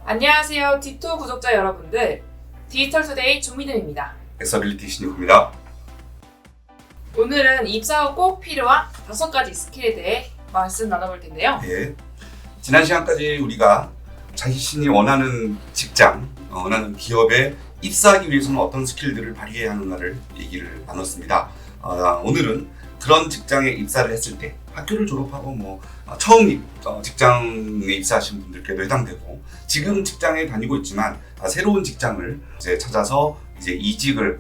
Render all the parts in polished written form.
안녕하세요. 디토 구독자 여러분들. 디지털투데이 조미듬입니다. 엑서빌리티 신입입니다. 오늘은 입사 후 꼭 필요한 5가지 스킬에 대해 말씀 나눠볼 텐데요. 예. 지난 시간까지 우리가 자신이 원하는 직장, 원하는 기업에 입사하기 위해서는 어떤 스킬들을 발휘해야 하는가를 얘기를 나눴습니다. 오늘은 그런 직장에 입사를 했을 때 학교를 졸업하고 처음 직장에 입사하신 분들께도 해당되고 지금 직장에 다니고 있지만 새로운 직장을 이제 찾아서 이제 이직을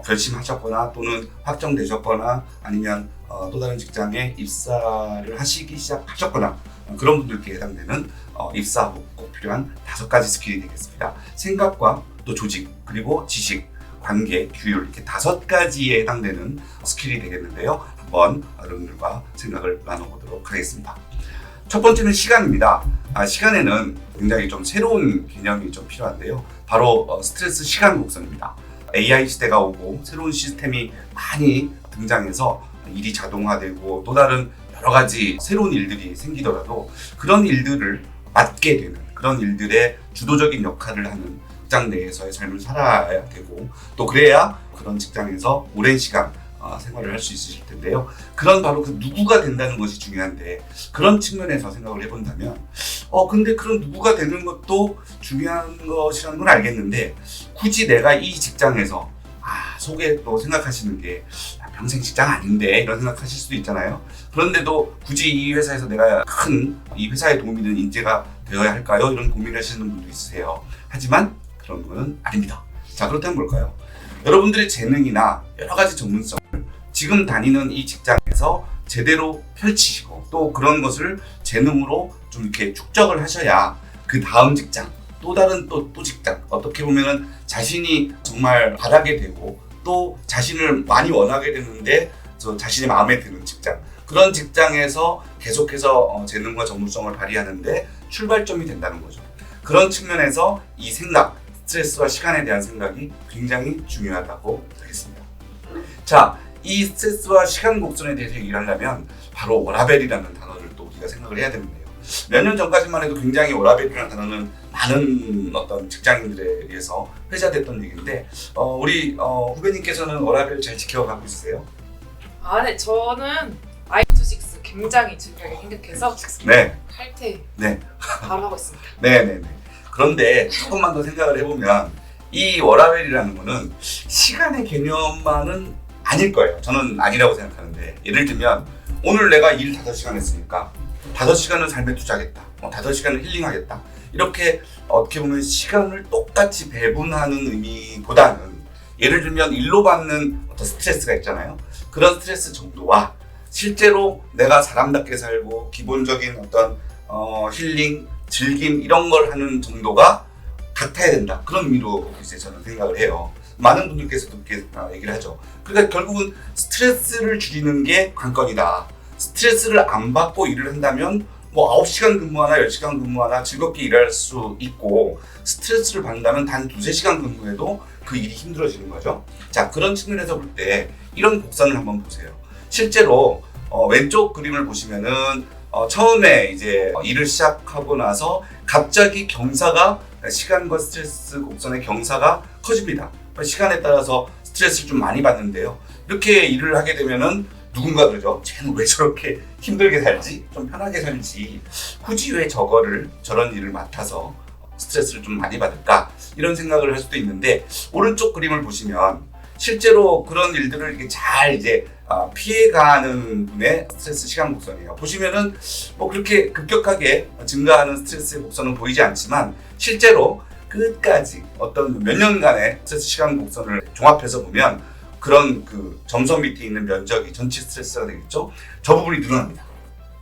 결심하셨거나 또는 확정되셨거나 아니면 또 다른 직장에 입사를 하시기 시작하셨거나 그런 분들께 해당되는 입사 후 꼭 필요한 5가지 스킬이 되겠습니다. 생각과 또 조직 그리고 지식, 관계, 규율 이렇게 5가지에 해당되는 스킬이 되겠는데요. 한번 여러분들과 생각을 나눠보도록 하겠습니다. 첫 번째는 시간입니다. 시간에는 굉장히 좀 새로운 개념이 좀 필요한데요. 바로 스트레스 시간 곡선입니다. AI 시대가 오고 새로운 시스템이 많이 등장해서 일이 자동화되고 또 다른 여러 가지 새로운 일들이 생기더라도 그런 일들을 맡게 되는 그런 일들의 주도적인 역할을 하는 직장 내에서의 삶을 살아야 되고 또 그래야 그런 직장에서 오랜 시간 생활을 할 수 있으실 텐데요. 그런 바로 그 누구가 된다는 것이 중요한데 그런 측면에서 생각을 해본다면 근데 그런 누구가 되는 것도 중요한 것이라는 건 알겠는데 굳이 내가 이 직장에서 속에 또 생각하시는 게 평생 직장 아닌데 이런 생각하실 수도 있잖아요. 그런데도 굳이 이 회사에서 내가 큰 이 회사에 도움이 되는 인재가 되어야 할까요? 이런 고민을 하시는 분도 있으세요. 하지만 그런 건 아닙니다. 자, 그렇다면 뭘까요? 여러분들의 재능이나 여러 가지 전문성을 지금 다니는 이 직장에서 제대로 펼치시고 또 그런 것을 재능으로 좀 이렇게 축적을 하셔야 그 다음 직장, 또 다른 또 직장 어떻게 보면은 자신이 정말 바라게 되고 또 자신을 많이 원하게 되는데 자신의 마음에 드는 직장 그런 직장에서 계속해서 재능과 전문성을 발휘하는데 출발점이 된다는 거죠. 그런 측면에서 이 생각, 스트레스와 시간에 대한 생각이 굉장히 중요하다고 하겠습니다. 자, 이 스트레스와 시간 곡선에 대해서 얘기를 하려면 바로 워라밸이라는 단어를 또 우리가 생각을 해야 되는데요. 몇 년 전까지만 해도 굉장히 워라밸이라는 단어는 많은 어떤 직장인들에 의해서 회자됐던 얘기인데 우리 후배님께서는 워라밸 잘 지켜가고 있으세요? 네. 저는 I26 굉장히 중요하게 생각해서 네. 칼퇴 네. 바로 하고 있습니다. 네네네. 그런데 조금만 더 생각을 해보면 이 워라밸이라는 거는 시간의 개념만은 아닐 거예요. 저는 아니라고 생각하는데 예를 들면 오늘 내가 일 5시간 했으니까 5시간을 삶에 투자하겠다. 5시간을 힐링하겠다. 이렇게 어떻게 보면 시간을 똑같이 배분하는 의미보다는 예를 들면 일로 받는 어떤 스트레스가 있잖아요. 그런 스트레스 정도와 실제로 내가 사람답게 살고 기본적인 어떤 힐링, 즐김 이런 걸 하는 정도가 같아야 된다. 그런 의미로 이제 저는 생각을 해요. 많은 분들께서도 그렇게 얘기를 하죠. 그러니까 결국은 스트레스를 줄이는 게 관건이다. 스트레스를 안 받고 일을 한다면 9시간 근무하나 10시간 근무하나 즐겁게 일할 수 있고 스트레스를 받는다면 단 2-3시간 근무해도 그 일이 힘들어지는 거죠. 자, 그런 측면에서 볼 때 이런 곡선을 한번 보세요. 실제로 왼쪽 그림을 보시면은 처음에 이제 일을 시작하고 나서 갑자기 경사가 시간과 스트레스 곡선의 경사가 커집니다. 시간에 따라서 스트레스를 좀 많이 받는데요. 이렇게 일을 하게 되면은 누군가 그러죠. 쟤는 왜 저렇게 힘들게 살지? 좀 편하게 살지. 굳이 왜 저런 일을 맡아서 스트레스를 좀 많이 받을까? 이런 생각을 할 수도 있는데 오른쪽 그림을 보시면 실제로 그런 일들을 이렇게 잘 이제 피해가는 분의 스트레스 시간 곡선이에요. 보시면은 그렇게 급격하게 증가하는 스트레스 곡선은 보이지 않지만 실제로 끝까지 어떤 몇 년간의 스트레스 시간 곡선을 종합해서 보면 그런 그 점선 밑에 있는 면적이 전체 스트레스가 되겠죠. 저 부분이 늘어납니다.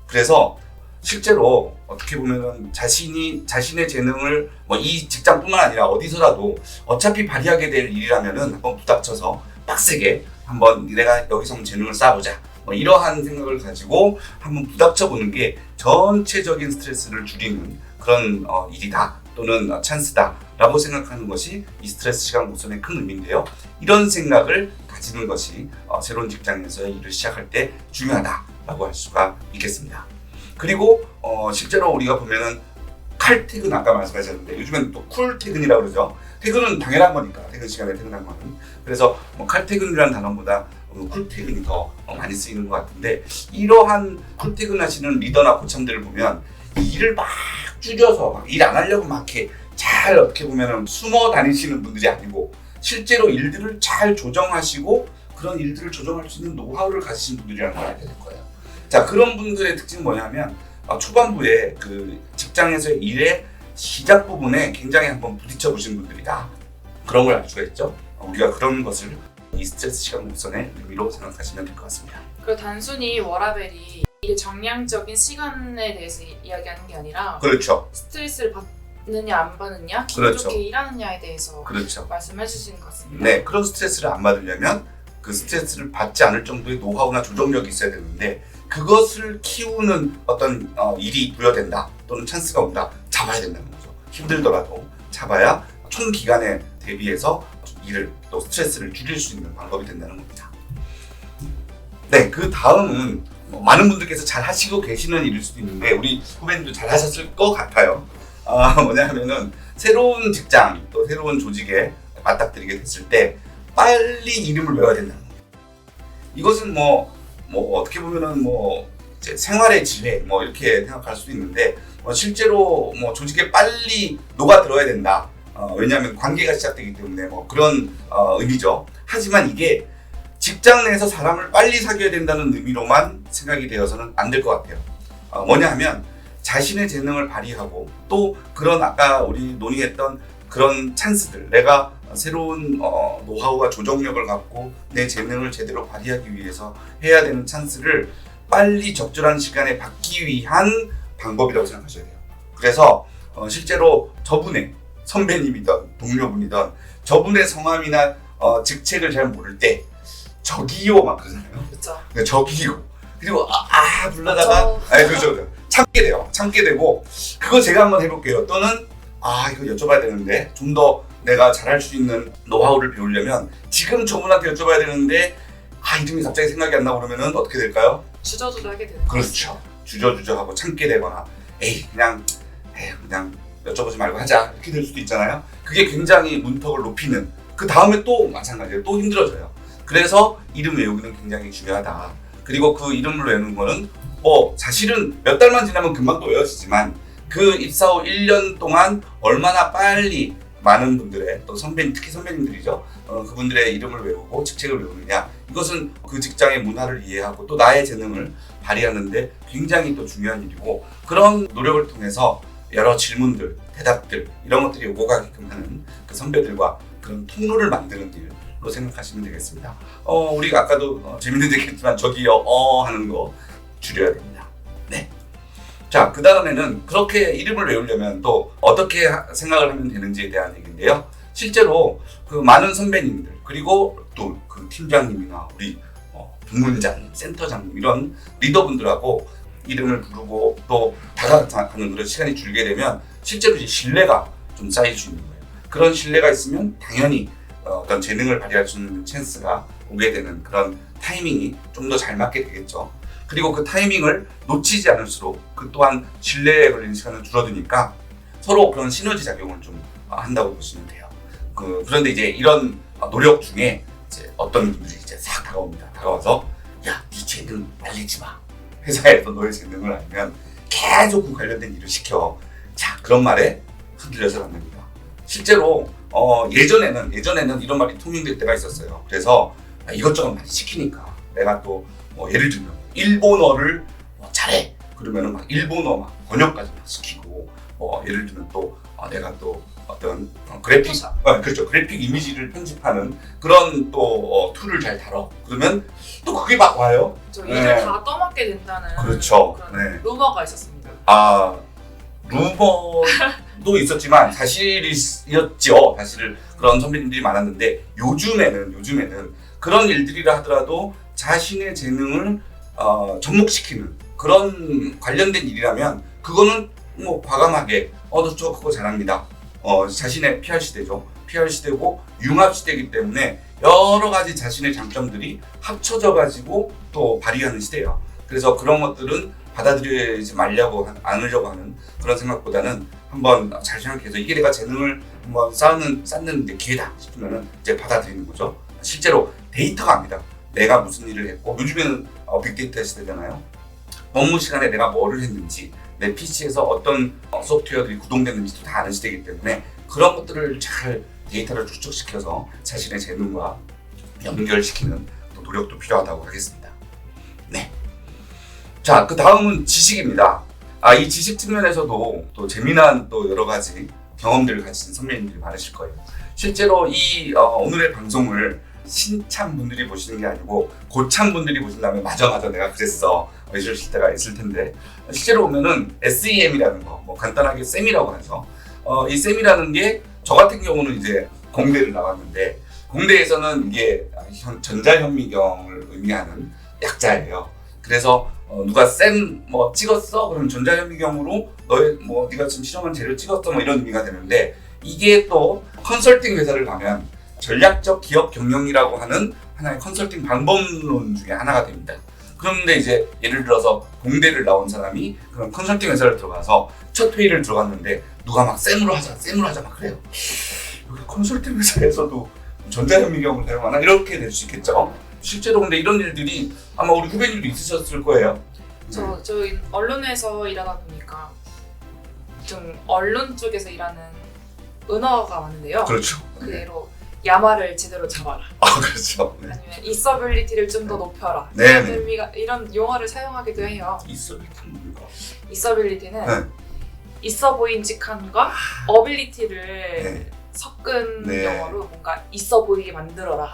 그래서 실제로 어떻게 보면은 자신의 재능을 이 직장뿐만 아니라 어디서라도 어차피 발휘하게 될 일이라면은 한번 부닥쳐서 빡세게 한번 내가 여기서 재능을 쌓아보자. 이러한 생각을 가지고 한번 부닥쳐 보는 게 전체적인 스트레스를 줄이는 그런 일이다 또는 찬스다 라고 생각하는 것이 이 스트레스 시간 곡선의 큰 의미인데요. 이런 생각을 가지는 것이 새로운 직장에서 일을 시작할 때 중요하다라고 할 수가 있겠습니다. 그리고 실제로 우리가 보면은 칼퇴근 아까 말씀하셨는데 요즘엔 또 쿨퇴근이라고 그러죠. 퇴근은 당연한 거니까 퇴근 시간에 퇴근한 거는. 그래서 뭐 칼퇴근이라는 단어보다 쿨퇴근이 더 많이 쓰이는 것 같은데 이러한 쿨퇴근하시는 리더나 코참들을 보면 일을 막 줄여서 일 안 하려고 막 이렇게 잘 어떻게 보면 숨어 다니시는 분들이 아니고 실제로 일들을 잘 조정하시고 그런 일들을 조정할 수 있는 노하우를 가지신 분들이라는 걸 알게 될 거예요. 자, 그런 분들의 특징은 뭐냐면 초반부에 그 직장에서의 일의 시작 부분에 굉장히 한번 부딪혀 보신 분들이다. 그런 걸 알 수가 있죠. 우리가 그런 것을 이 스트레스 시간 곡선의 의미로 생각하시면 될 것 같습니다. 그리고 단순히 워라벨이 일의 정량적인 시간에 대해서 이야기하는 게 아니라 그렇죠. 스트레스를 받느냐 안 받느냐, 기분 그렇죠. 좋게 일하느냐에 대해서 그렇죠. 말씀해 주시는 것 같습니다. 네, 그런 스트레스를 안 받으려면 그 스트레스를 받지 않을 정도의 노하우나 조정력이 있어야 되는데 그것을 키우는 어떤 일이 부여된다 또는 찬스가 온다 잡아야 된다는 거죠. 힘들더라도 잡아야 총 기간에 대비해서 일을 또 스트레스를 줄일 수 있는 방법이 된다는 겁니다. 네, 그 다음은 많은 분들께서 잘 하시고 계시는 일일 수도 있는데 우리 후배님도 잘 하셨을 것 같아요. 뭐냐면은 새로운 직장 또 새로운 조직에 맞닥뜨리게 됐을 때 빨리 이름을 외워야 된다는 거예요. 이것은 뭐 어떻게 보면은 이제 생활의 지혜 이렇게 생각할 수도 있는데 실제로 조직에 빨리 녹아들어야 된다. 왜냐하면 관계가 시작되기 때문에 그런 의미죠. 하지만 이게 직장 내에서 사람을 빨리 사귀어야 된다는 의미로만 생각이 되어서는 안 될 것 같아요. 뭐냐 하면 자신의 재능을 발휘하고 또 그런 아까 우리 논의했던 그런 찬스들, 내가 새로운 노하우와 조정력을 갖고 내 재능을 제대로 발휘하기 위해서 해야 되는 찬스를 빨리 적절한 시간에 받기 위한 방법이라고 생각하셔야 돼요. 그래서 실제로 저분의 선배님이든 동료분이든 저분의 성함이나 직책을 잘 모를 때 저기요 막 그러잖아요. 그렇죠. 저기요. 그리고 불러다가 그렇죠. 참게 돼요. 참게 되고 그거 제가 한번 해볼게요. 또는 이거 여쭤봐야 되는데 좀 더 내가 잘할 수 있는 노하우를 배우려면 지금 저분한테 여쭤봐야 되는데 이름이 갑자기 생각이 안 나고 그러면은 어떻게 될까요? 주저주저하게 되는 그렇죠. 주저주저하고 참게 되거나 그냥 여쭤보지 말고 하자 이렇게 될 수도 있잖아요. 그게 굉장히 문턱을 높이는 그 다음에 또 마찬가지예요. 또 힘들어져요. 그래서 이름 외우기는 굉장히 중요하다. 그리고 그 이름을 외우는 거는 사실은 몇 달만 지나면 금방 또 외워지지만 그 입사 후 1년 동안 얼마나 빨리 많은 분들의 또 특히 선배님들이죠. 그분들의 이름을 외우고 직책을 외우느냐 이것은 그 직장의 문화를 이해하고 또 나의 재능을 발휘하는데 굉장히 또 중요한 일이고 그런 노력을 통해서 여러 질문들, 대답들 이런 것들이 오고 가게끔 하는 그 선배들과 그런 통로를 만드는 일로 생각하시면 되겠습니다. 우리가 아까도 재밌는 얘기했지만 저기요 하는 거 줄여야 됩니다. 네. 자, 그 다음에는 그렇게 이름을 외우려면 또 어떻게 생각을 하면 되는지에 대한 얘기인데요. 실제로 그 많은 선배님들 그리고 또 그 팀장님이나 우리 부문장님, 센터장님 이런 리더분들하고 이름을 부르고 또 다가가는 그런 시간이 줄게 되면 실제로 이제 신뢰가 좀 쌓일 수 있는 거예요. 그런 신뢰가 있으면 당연히 어떤 재능을 발휘할 수 있는 찬스가 오게 되는 그런 타이밍이 좀 더 잘 맞게 되겠죠. 그리고 그 타이밍을 놓치지 않을수록 그 또한 신뢰에 걸리는 시간은 줄어드니까 서로 그런 시너지 작용을 좀 한다고 보시면 돼요. 그런데 이제 이런 노력 중에 이제 어떤 분들이 이제 싹 다가옵니다. 다가와서 야, 네 재능 알리지 마. 회사에서 너의 재능을 알면 계속 그 관련된 일을 시켜. 자, 그런 말에 흔들려서는 안 됩니다. 실제로 예전에는 이런 말이 통용될 때가 있었어요. 그래서 이것저것 많이 시키니까 내가 또 예를 들면 일본어를 잘해. 그러면은 막 일본어 막 번역까지 막 시키고 예를 들면 또 내가 또 어떤 그래픽 그렇죠. 그래픽 이미지를 편집하는 그런 또 툴을 잘 다뤄. 그러면 또 그게 막 와요. 일을 다 떠맡게 된다는 그렇죠. 그런 루머가 있었습니다. 루머도 있었지만 사실이었죠. 사실 그런 선배님들이 많았는데 요즘에는 그런 일들이라 하더라도 자신의 재능을 접목시키는 그런 관련된 일이라면 그거는 과감하게 저 그거 잘합니다. 자신의 PR 시대죠. PR 시대고 융합 시대이기 때문에 여러 가지 자신의 장점들이 합쳐져 가지고 또 발휘하는 시대예요. 그래서 그런 것들은 받아들이지 말려고 않으려고 하는 그런 생각보다는 한번 잘 생각해서 이게 내가 재능을 한번 쌓는 기회다 싶으면은 이제 받아들이는 거죠. 실제로 데이터가 압니다. 내가 무슨 일을 했고 요즘에는 빅데이터 시대잖아요. 업무 시간에 내가 뭐를 했는지 내 PC에서 어떤 소프트웨어들이 구동됐는지도 다 아는 시대이기 때문에 그런 것들을 잘 데이터를 축적시켜서 자신의 재능과 연결시키는 또 노력도 필요하다고 하겠습니다. 네. 자, 그 다음은 지식입니다. 이 지식 측면에서도 또 재미난 또 여러 가지 경험들을 가진 선배님들이 많으실 거예요. 실제로 이 오늘의 방송을 신참 분들이 보시는 게 아니고 고참 분들이 보신다면 맞아 내가 그랬어 이러실 때가 있을 텐데 실제로 보면은 SEM이라는 거 뭐 간단하게 쌤이라고 하죠. 이 쌤이라는 게 저 같은 경우는 이제 공대를 나왔는데 공대에서는 이게 전자현미경을 의미하는 약자예요. 그래서 누가 쌤 뭐 찍었어? 그럼 전자현미경으로 너의 뭐 네가 지금 실험한 재료 찍었어? 뭐 이런 의미가 되는데 이게 또 컨설팅 회사를 가면 전략적 기업 경영이라고 하는 하나의 컨설팅 방법론 중에 하나가 됩니다. 그런데 이제 예를 들어서 공대를 나온 사람이 그런 컨설팅 회사를 들어가서 첫 회의를 들어갔는데 누가 막 쌤으로 하자 막 그래요. 여기 컨설팅 회사에서도 전자현미경을 사용하나? 이렇게 될 수 있겠죠. 실제로 근데 이런 일들이 아마 우리 후배님도 있으셨을 거예요. 저희 언론에서 일하다 보니까 좀 언론 쪽에서 일하는 은어가 많은데요. 그렇죠. 그대로 야마를 제대로 잡아라. 그렇죠. 네. 아니면 있어빌리티를 좀 더 높여라. 네. 이런 용어를 사용하기도 해요. 있어빌리티는 뭔가? 있어빌리티는 네. 있어 보인직함과 어빌리티를 네. 섞은 네. 영어로 뭔가 있어 보이게 만들어라.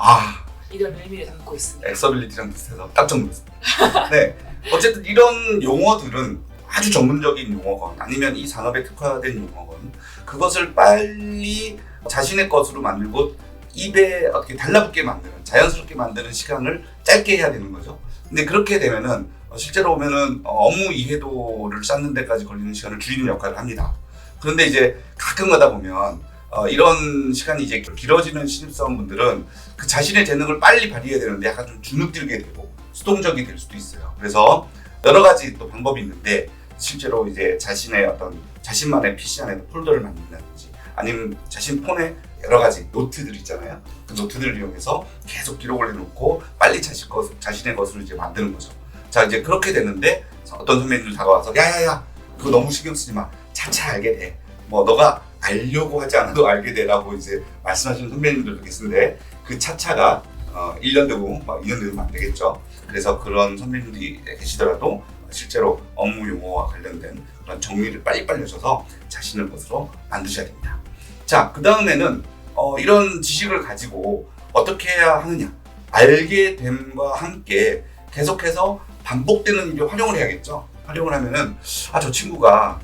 이런 의미를 담고 있습니다. 엑서빌리티랑 비슷해서 깜짝 놀랐습니다. 네. 어쨌든 이런 용어들은 아주 전문적인 용어건 아니면 이 산업에 특화된 용어건 그것을 빨리 자신의 것으로 만들고 입에 어떻게 달라붙게 만드는 자연스럽게 만드는 시간을 짧게 해야 되는 거죠. 근데 그렇게 되면은 실제로 보면은 업무 이해도를 쌓는 데까지 걸리는 시간을 줄이는 역할을 합니다. 그런데 이제 가끔 가다 보면 이런 시간이 이제 길어지는 신입사원분들은 그 자신의 재능을 빨리 발휘해야 되는데 약간 좀 주눅들게 되고 수동적이 될 수도 있어요. 그래서 여러 가지 또 방법이 있는데 실제로 이제 자신만의 PC 안에 폴더를 만든다든지 아니면 자신 폰에 여러 가지 노트들 있잖아요. 그 노트들을 이용해서 계속 기록을 해놓고 빨리 자신의 것을 이제 만드는 거죠. 자, 이제 그렇게 되는데 어떤 선배님들 다가와서 야야야 그거 너무 신경 쓰지 마. 차차 알게 돼. 뭐 너가 알려고 하지 않아도 알게 되라고 이제 말씀하시는 선배님들도 계신데 그 차차가 1년 되고 막 2년 되면 안 되겠죠. 그래서 그런 선배님들이 계시더라도 실제로 업무 용어와 관련된 그런 정리를 빨리빨리 하셔서 자신의 것으로 만드셔야 됩니다. 자, 그 다음에는 이런 지식을 가지고 어떻게 해야 하느냐. 알게 됨과 함께 계속해서 반복되는 일에 활용을 해야겠죠. 활용을 하면은 저 친구가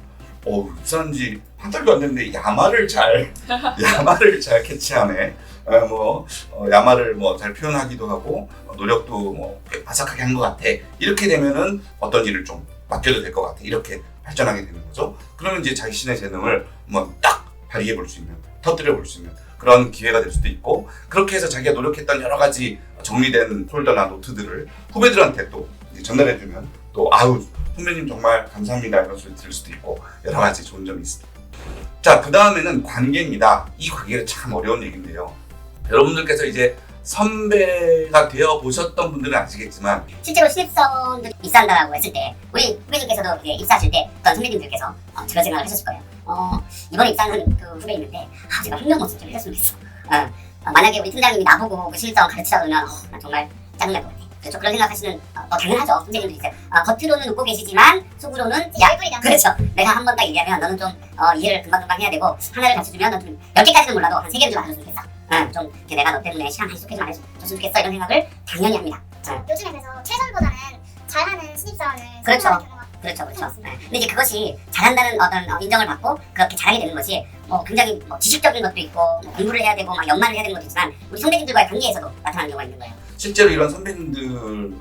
입사한 지 한 달도 안 됐는데 야마를 잘 캐치하네. 야마를 잘 표현하기도 하고 노력도 바삭하게 한 것 같아. 이렇게 되면은 어떤 일을 좀 맡겨도 될 것 같아. 이렇게 발전하게 되는 거죠. 그러면 이제 자신의 재능을 딱 발휘해 볼 수 있는, 터뜨려 볼 수 있는 그런 기회가 될 수도 있고 그렇게 해서 자기가 노력했던 여러 가지 정리된 폴더나 노트들을 후배들한테 또 전달해 주면 또 선배님 정말 감사합니다 이런 소리 들을 수도 있고 여러 가지 좋은 점이 있습니다. 자, 그 다음에는 관계입니다. 이 관계가 참 어려운 얘기인데요. 여러분들께서 이제 선배가 되어 보셨던 분들은 아시겠지만 실제로 신입사원들이 입사한다고 했을 때 우리 후배님께서도 이제 입사하실 때 어떤 선배님들께서 그런 생각을 하셨을 거예요. 이번에 입사하는 그 후배 있는데 제가 흉내 모습 좀 해줬으면 좋겠어. 만약에 우리 팀장님이 나보고 그 신입사원 가르치다 그러면 난 정말 짜증날 것 같아. 그렇죠. 그런 생각하시는 당연하죠. 선생님들도 있어요. 겉으로는 웃고 계시지만 속으로는 그렇죠. 내가 한 번 딱 얘기하면 너는 좀 이해를 금방금방 해야 되고 하나를 가르쳐주면 넌 좀 10개까지는 몰라도 한 3개는 좀 알아줬으면 좋겠어. 좀 내가 너 때문에 시간 많이 쏟게 좀 알아줬으면 좋겠어. 이런 생각을 당연히 합니다. 요즘에 그래서 최선보다는 잘하는 신입사원을 그렇죠. 선호하는 경우가 그렇죠. 근데 이제 그것이 잘한다는 어떤 인정을 받고 그렇게 잘하게 되는 것이 굉장히 지식적인 것도 있고 공부를 해야 되고 연말을 해야 되는 것도 있지만 우리 선배님들과의 관계에서도 나타나는 경우가 있는 거예요. 실제로 이런 선배님들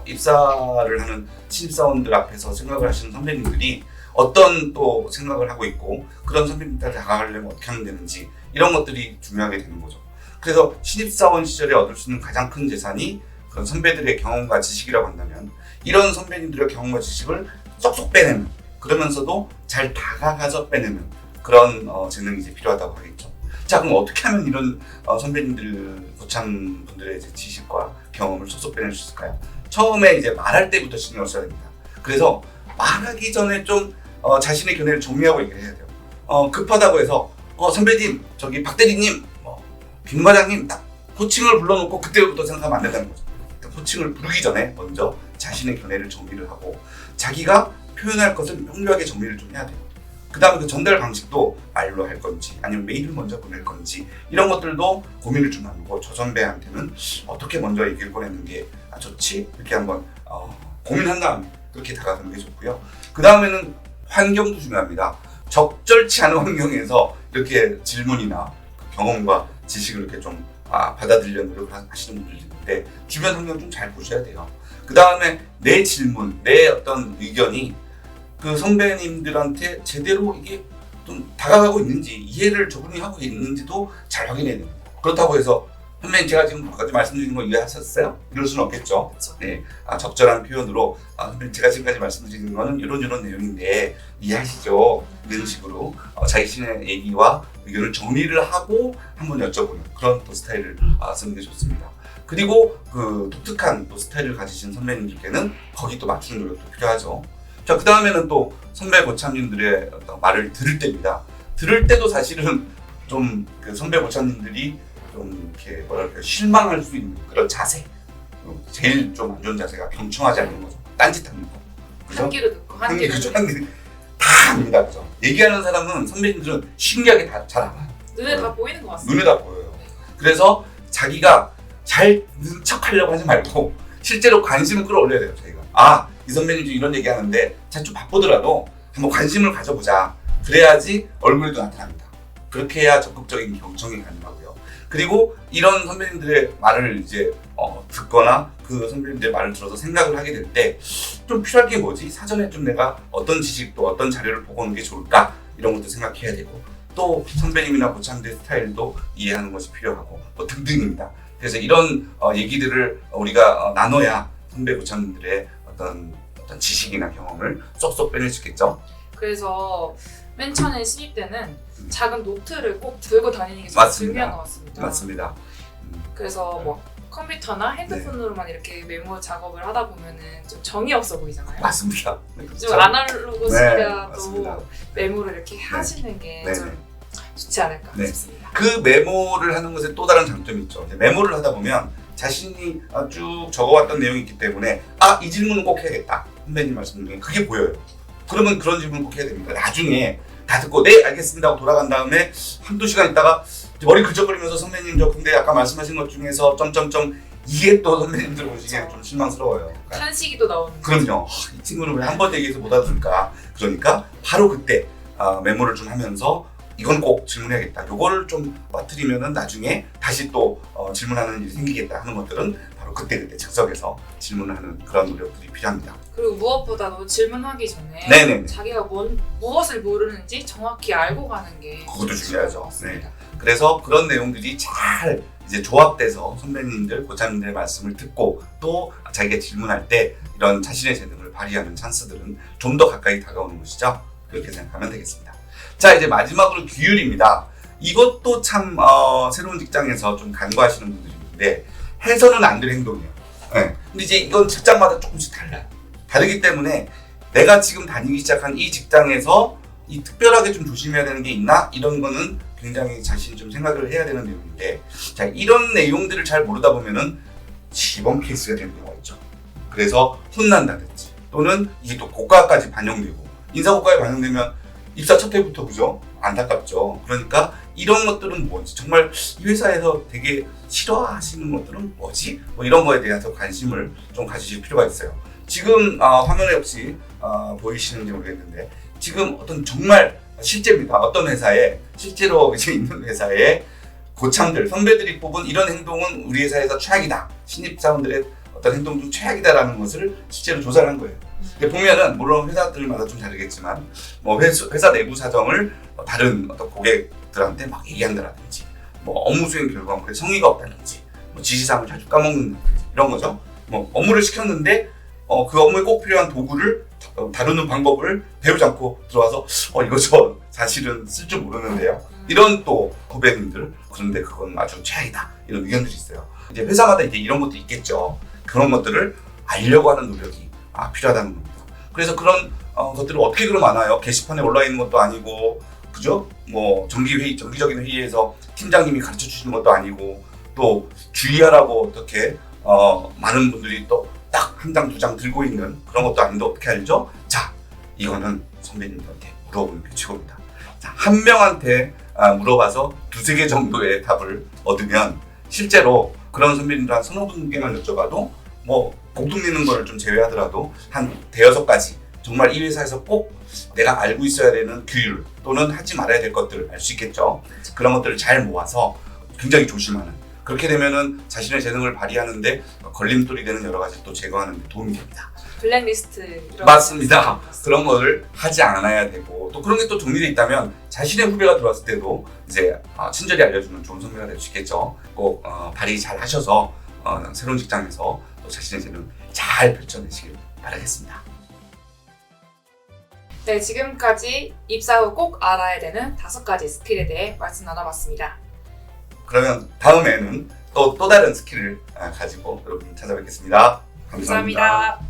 입사를 하는 신입사원들 앞에서 생각을 하시는 선배님들이 어떤 또 생각을 하고 있고 그런 선배님들한테 다가가려면 어떻게 하면 되는지 이런 것들이 중요하게 되는 거죠. 그래서 신입사원 시절에 얻을 수 있는 가장 큰 재산이 그런 선배들의 경험과 지식이라고 한다면 이런 선배님들의 경험과 지식을 쏙쏙 빼내는, 그러면서도 잘 다가가서 빼내는 그런 재능이 이제 필요하다고 하겠죠. 자, 그럼 어떻게 하면 이런 선배님들, 고참분들의 이제 지식과 경험을 쏙쏙 빼낼 수 있을까요? 처음에 이제 말할 때부터 신경을 써야 됩니다. 그래서 말하기 전에 좀 자신의 견해를 정리하고 얘기를 해야 돼요. 급하다고 해서 선배님, 저기 박 대리님, 김 과장님 딱 호칭을 불러놓고 그때부터 생각하면 안 된다는 거죠. 호칭을 부르기 전에 먼저 자신의 견해를 정리를 하고 자기가 표현할 것을 명료하게 정리를 좀 해야 돼요. 그 다음에 그 전달 방식도 말로 할 건지 아니면 메일을 먼저 보낼 건지 이런 것들도 고민을 좀 나누고 저 선배한테는 어떻게 먼저 얘기를 보내는 게 좋지? 이렇게 한번 고민한 다음에 그렇게 다가가는 게 좋고요. 그 다음에는 환경도 중요합니다. 적절치 않은 환경에서 이렇게 질문이나 경험과 지식을 이렇게 좀 받아들이려는 노력을 하시는 분들이 있는데 주변 환경 좀 잘 보셔야 돼요. 그 다음에 내 질문, 내 어떤 의견이 그 선배님들한테 제대로 이게 좀 다가가고 있는지 이해를 저분이 하고 있는지도 잘 확인해야 됩니다. 그렇다고 해서 선배님 제가 지금 몇가지 말씀드린 거 이해하셨어요? 이럴 수는 없겠죠. 그렇죠. 네, 적절한 표현으로 선배님 제가 지금까지 말씀드린 거는 이런 내용인데 이해하시죠? 이런 식으로 자신의 얘기와 의견을 정리를 하고 한번 여쭤보는 그런 또 스타일을 쓰는 게 좋습니다. 그리고 그 독특한 또 스타일을 가지신 선배님들께는 거기 또 맞추는 노력도 필요하죠. 자, 그 다음에는 또 선배 고참님들의 어떤 말을 들을 때입니다. 들을 때도 사실은 좀 그 선배 고참님들이 좀 이렇게 뭐랄까 실망할 수 있는 그런 자세, 제일 좀 안 좋은 자세가 경청하지 않는 거죠. 딴짓하는 거. 그죠? 한 귀로 듣고 한 귀로 그죠? 다 압니다. 그죠? 얘기하는 사람은 선배님들은 신기하게 다 잘 알아요. 눈에 다 보이는 것 같습니다. 눈에 다 보여요. 그래서 자기가 잘 듣는 척 하려고 하지 말고 실제로 관심을 끌어올려야 돼요. 자기가 이 선배님 좀 이런 얘기 하는데 참 좀 바쁘더라도 한번 관심을 가져보자. 그래야지 얼굴에도 나타납니다. 그렇게 해야 적극적인 경청이 가능하고요. 그리고 이런 선배님들의 말을 이제 듣거나 그 선배님들의 말을 들어서 생각을 하게 될 때 좀 필요할 게 뭐지? 사전에 좀 내가 어떤 지식도 어떤 자료를 보고 오는 게 좋을까? 이런 것도 생각해야 되고 또 선배님이나 고참들 스타일도 이해하는 것이 필요하고 뭐 등등입니다. 그래서 이런 얘기들을 우리가 나눠야 선배 고참들의 어떤 지식이나 경험을 쏙쏙 빼낼 수 있겠죠. 그래서 맨 처음에 신입 때는 작은 노트를 꼭 들고 다니는 게 정말 중요한 것 같습니다. 맞습니다. 그래서 뭐 컴퓨터나 핸드폰으로만 이렇게 메모 작업을 하다 보면은 좀 정이 없어 보이잖아요. 맞습니다. 좀 아날로그식이라도 맞습니다. 메모를 이렇게 하시는 게 좀 좋지 않을까 싶습니다. 그 메모를 하는 것에 또 다른 장점이 있죠. 이제 메모를 하다 보면 자신이 쭉 적어왔던 내용이 있기 때문에 이 질문은 꼭 해야겠다. 선배님 말씀 중에 그게 보여요. 그러면 그런 질문 꼭 해야 됩니다. 나중에 다 듣고 네 알겠습니다 하고 돌아간 다음에 한두 시간 있다가 머리 긁적거리면서 선배님 저 근데 아까 말씀하신 것 중에서 점점점 이게 또 선배님들 보시기에 좀 실망스러워요. 탄식이 또 나오는 그럼요. 이 친구는 왜 한 번 얘기해서 못 알아들을까. 그러니까 바로 그때 메모를 좀 하면서 이건 꼭 질문해야겠다. 요거를 좀 빠뜨리면은 나중에 다시 또 질문하는 일이 생기겠다 하는 것들은 바로 그때 즉석에서 질문을 하는 그런 노력들이 필요합니다. 그리고 무엇보다도 질문하기 전에 네네. 자기가 무엇을 모르는지 정확히 알고 가는 게 그것도 중요하죠. 네. 그래서 그런 내용들이 잘 이제 조합돼서 선배님들, 고참님들의 말씀을 듣고 또 자기가 질문할 때 이런 자신의 재능을 발휘하는 찬스들은 좀 더 가까이 다가오는 것이죠. 그렇게 생각하면 되겠습니다. 자, 이제 마지막으로 규율입니다. 이것도 참 새로운 직장에서 좀 간과하시는 분들이 있는데 해서는 안 될 행동이에요. 네. 근데 이제 이건 직장마다 조금씩 달라요. 다르기 때문에 내가 지금 다니기 시작한 이 직장에서 이 특별하게 좀 조심해야 되는 게 있나? 이런 거는 굉장히 자신이 좀 생각을 해야 되는 내용인데 자, 이런 내용들을 잘 모르다 보면은 시범 케이스가 되는 경우가 있죠. 그래서 혼난다든지 또는 이게 또 고과까지 반영되고 인사고과에 반영되면 입사 첫 해부터 그죠? 안타깝죠. 그러니까 이런 것들은 뭐지? 정말 이 회사에서 되게 싫어하시는 것들은 뭐지? 뭐 이런 거에 대해서 관심을 좀 가지실 필요가 있어요. 지금 화면에 혹시 보이시는지 모르겠는데 지금 어떤 정말 실제입니다. 어떤 회사에 실제로 이제 있는 회사에 고참들, 선배들이 뽑은 이런 행동은 우리 회사에서 최악이다. 신입사원들의 어떤 행동 중 최악이다라는 것을 실제로 조사를 한 거예요. 근데 보면은 물론 회사들마다 좀 다르겠지만 뭐 회사 내부 사정을 다른 어떤 고객들한테 막 얘기한다든지 뭐 업무 수행 결과물에 성의가 없다든지 뭐 지시사항을 자주 까먹는다든지 이런 거죠. 뭐 업무를 시켰는데 그 업무에 꼭 필요한 도구를 다루는 방법을 배우지 않고 들어와서 이거 저 사실은 쓸 줄 모르는데요. 이런 또 후배님들, 그런데 그건 아주 최악이다, 이런 의견들이 있어요. 이제 회사마다 이제 이런 것도 있겠죠. 그런 것들을 알려고 하는 노력이 필요하다는 겁니다. 그래서 그런 것들을 어떻게 그럼 아나요? 게시판에 올라 있는 것도 아니고, 그죠? 뭐 정기적인 회의에서 팀장님이 가르쳐 주시는 것도 아니고, 또 주의하라고 어떻게 많은 분들이 또 딱 한 장 두 장 들고 있는 그런 것도 아닌데 어떻게 알죠? 자, 이거는 선배님들한테 물어보는 게 최고입니다. 자, 한 명한테 물어봐서 두세 개 정도의 답을 얻으면 실제로 그런 선배님들 한 서너 분께만 여쭤봐도 뭐 복둥 내는 거를 좀 제외하더라도 한 대여섯 가지 정말 이 회사에서 꼭 내가 알고 있어야 되는 규율 또는 하지 말아야 될 것들을 알 수 있겠죠. 그런 것들을 잘 모아서 굉장히 조심하는, 그렇게 되면은 자신의 재능을 발휘하는데 걸림돌이 되는 여러 가지 또 제거하는 데 도움이 됩니다. 블랙리스트 이런 맞습니다. 그런 거를 하지 않아야 되고, 또 그런 게 또 정리되어 있다면 자신의 후배가 들어왔을 때도 이제 친절히 알려주는 좋은 선배가 될 수 있겠죠. 꼭 발휘 잘 하셔서 새로운 직장에서 또 자신의 재능 잘 펼쳐내시길 바라겠습니다. 네, 지금까지 입사 후 꼭 알아야 되는 5가지 스킬에 대해 말씀 나눠봤습니다. 그러면 다음에는 또 다른 스킬을 가지고 여러분 찾아뵙겠습니다. 감사합니다. 감사합니다.